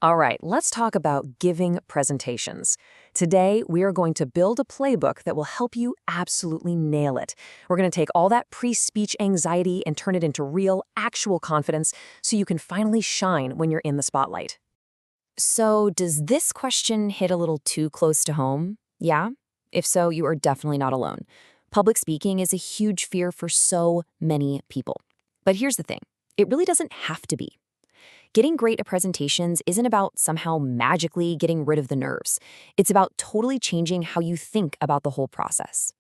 All right, let's talk about giving presentations. Today, we are going to build a playbook that will help you absolutely nail it. We're going to take all that pre-speech anxiety and turn it into real, actual confidence so you can finally shine when you're in the spotlight. So, does this question hit a little too close to home? Yeah? If so, you are definitely not alone. Public speaking is a huge fear for so many people. But here's the thing, it really doesn't have to be. Getting great at presentations isn't about somehow magically getting rid of the nerves. It's about totally changing how you think about the whole process.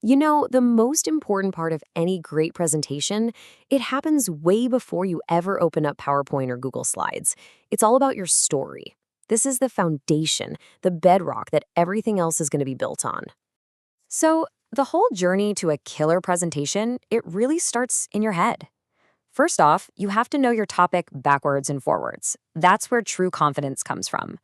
You know, the most important part of any great presentation, it happens way before you ever open up PowerPoint or Google Slides. It's all about your story. This is the foundation, the bedrock that everything else is going to be built on. So, the whole journey to a killer presentation, it really starts in your head. First off, you have to know your topic backwards and forwards. That's where true confidence comes from.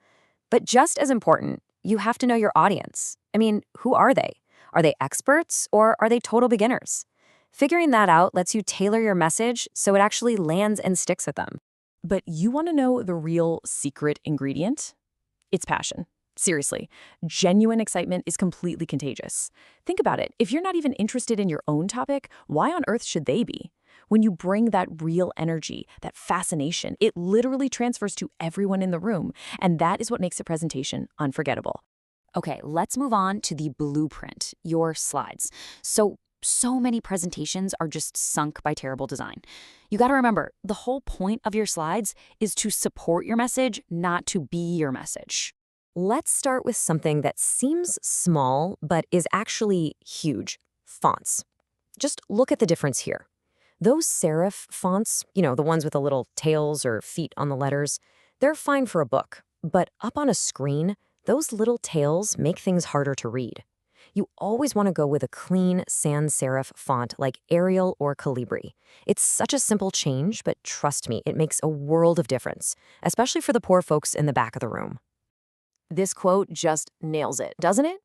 But just as important, you have to know your audience. I mean, who are they? Are they experts or are they total beginners? Figuring that out lets you tailor your message so it actually lands and sticks with them. But you want to know the real secret ingredient? It's passion. Seriously, genuine excitement is completely contagious. Think about it. If you're not even interested in your own topic, why on earth should they be? When you bring that real energy, that fascination, it literally transfers to everyone in the room, and that is what makes a presentation unforgettable. Okay, let's move on to the blueprint, your slides. So many presentations are just sunk by terrible design. You got to remember, the whole point of your slides is to support your message, not to be your message. Let's start with something that seems small, but is actually huge: fonts. Just look at the difference here. Those serif fonts, the ones with the little tails or feet on the letters, they're fine for a book. But up on a screen, those little tails make things harder to read. You always want to go with a clean sans serif font like Arial or Calibri. It's such a simple change, but trust me, it makes a world of difference, especially for the poor folks in the back of the room. This quote just nails it, doesn't it?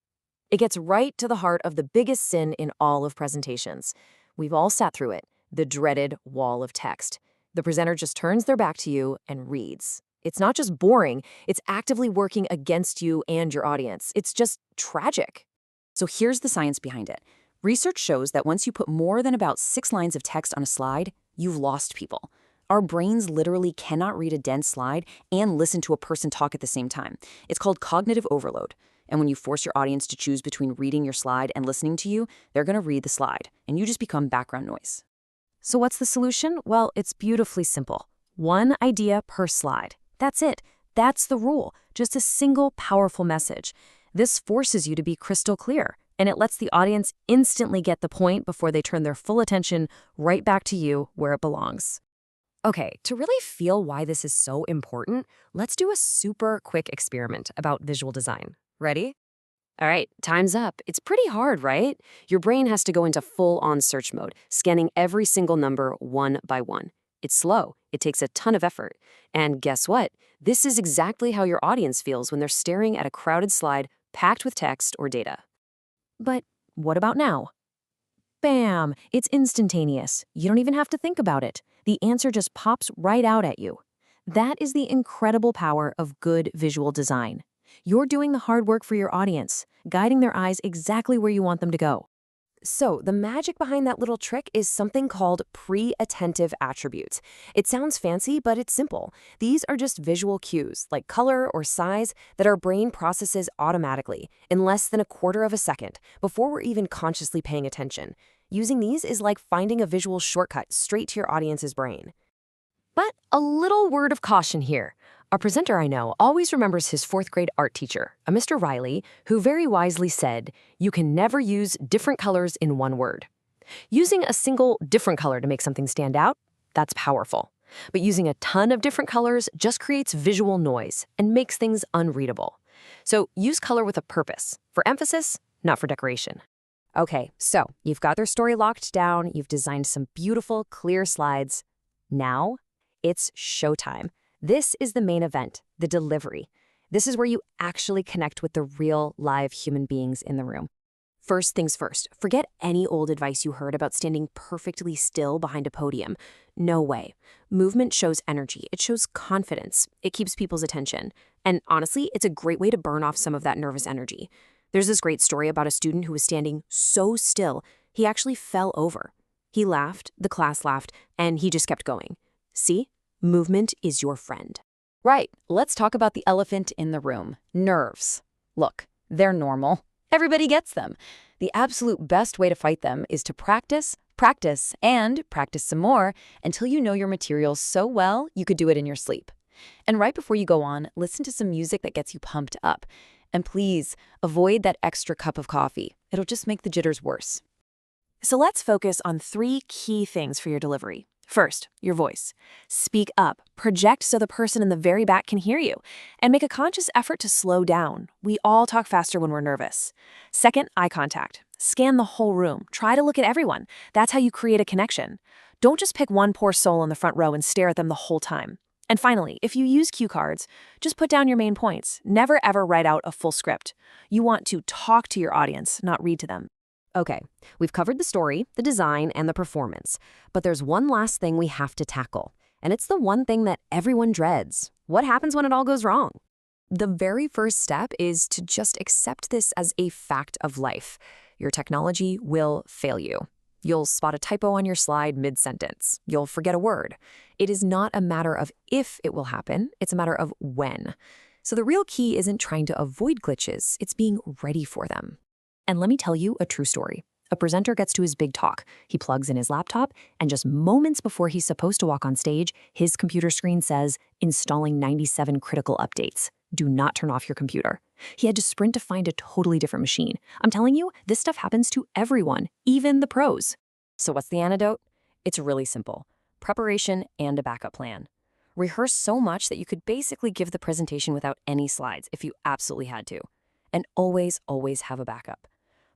It gets right to the heart of the biggest sin in all of presentations. We've all sat through it, the dreaded wall of text. The presenter just turns their back to you and reads. It's not just boring, it's actively working against you and your audience. It's just tragic. So here's the science behind it. Research shows that once you put more than about 6 lines of text on a slide, you've lost people. Our brains literally cannot read a dense slide and listen to a person talk at the same time. It's called cognitive overload. And when you force your audience to choose between reading your slide and listening to you, they're going to read the slide, and you just become background noise. So what's the solution? Well, it's beautifully simple. One idea per slide. That's it. That's the rule. Just a single powerful message. This forces you to be crystal clear, and it lets the audience instantly get the point before they turn their full attention right back to you where it belongs. Okay, to really feel why this is so important, let's do a super quick experiment about visual design. Ready? All right, time's up. It's pretty hard, right? Your brain has to go into full-on search mode, scanning every single number one by one. It's slow. It takes a ton of effort. And guess what? This is exactly how your audience feels when they're staring at a crowded slide packed with text or data. But what about now? Bam! It's instantaneous. You don't even have to think about it. The answer just pops right out at you. That is the incredible power of good visual design. You're doing the hard work for your audience, guiding their eyes exactly where you want them to go. So, the magic behind that little trick is something called pre-attentive attributes. It sounds fancy, but it's simple. These are just visual cues, like color or size, that our brain processes automatically in less than a quarter of a second before we're even consciously paying attention. Using these is like finding a visual shortcut straight to your audience's brain. But a little word of caution here. A presenter I know always remembers his 4th grade art teacher, a Mr. Riley, who very wisely said, "You can never use different colors in one word." Using a single different color to make something stand out, that's powerful. But using a ton of different colors just creates visual noise and makes things unreadable. So use color with a purpose, for emphasis, not for decoration. Okay, so you've got their story locked down, you've designed some beautiful, clear slides. Now, it's showtime. This is the main event, the delivery. This is where you actually connect with the real, live human beings in the room. First things first, forget any old advice you heard about standing perfectly still behind a podium. No way. Movement shows energy. It shows confidence. It keeps people's attention. And honestly, it's a great way to burn off some of that nervous energy. There's this great story about a student who was standing so still, he actually fell over. He laughed, the class laughed, and he just kept going. See? Movement is your friend. Right, let's talk about the elephant in the room, nerves. Look, they're normal. Everybody gets them. The absolute best way to fight them is to practice, practice, and practice some more until you know your material so well you could do it in your sleep. And right before you go on, listen to some music that gets you pumped up. And please, avoid that extra cup of coffee. It'll just make the jitters worse. So let's focus on 3 key things for your delivery. First, your voice. Speak up, project so the person in the very back can hear you, and make a conscious effort to slow down. We all talk faster when we're nervous. Second, eye contact. Scan the whole room. Try to look at everyone. That's how you create a connection. Don't just pick one poor soul in the front row and stare at them the whole time. And finally, if you use cue cards, just put down your main points. Never ever write out a full script. You want to talk to your audience, not read to them. Okay, we've covered the story, the design, and the performance. But there's one last thing we have to tackle. And it's the one thing that everyone dreads. What happens when it all goes wrong? The very first step is to just accept this as a fact of life. Your technology will fail you. You'll spot a typo on your slide mid-sentence. You'll forget a word. It is not a matter of if it will happen, it's a matter of when. So the real key isn't trying to avoid glitches, it's being ready for them. And let me tell you a true story. A presenter gets to his big talk. He plugs in his laptop, and just moments before he's supposed to walk on stage, his computer screen says, installing 97 critical updates. Do not turn off your computer. He had to sprint to find a totally different machine. I'm telling you, this stuff happens to everyone, even the pros. So what's the antidote? It's really simple. Preparation and a backup plan. Rehearse so much that you could basically give the presentation without any slides if you absolutely had to. And always, always have a backup.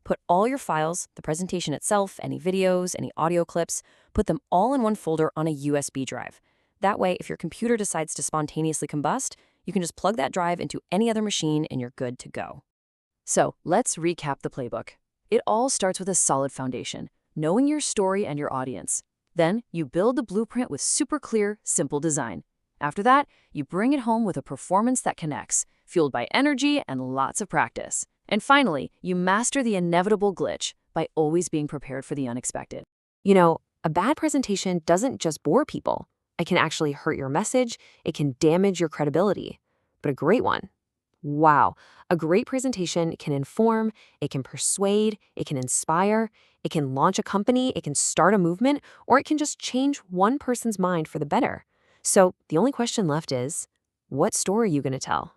Put all your files, the presentation itself, any videos, any audio clips, put them all in one folder on a USB drive. That way, if your computer decides to spontaneously combust, you can just plug that drive into any other machine and you're good to go. So let's recap the playbook. It all starts with a solid foundation, knowing your story and your audience. Then you build the blueprint with super clear, simple design. After that, you bring it home with a performance that connects, fueled by energy and lots of practice. And finally, you master the inevitable glitch by always being prepared for the unexpected. You know, a bad presentation doesn't just bore people. It can actually hurt your message. It can damage your credibility. But a great one, wow. A great presentation can inform, it can persuade, it can inspire, it can launch a company, it can start a movement, or it can just change one person's mind for the better. So the only question left is, what story are you going to tell?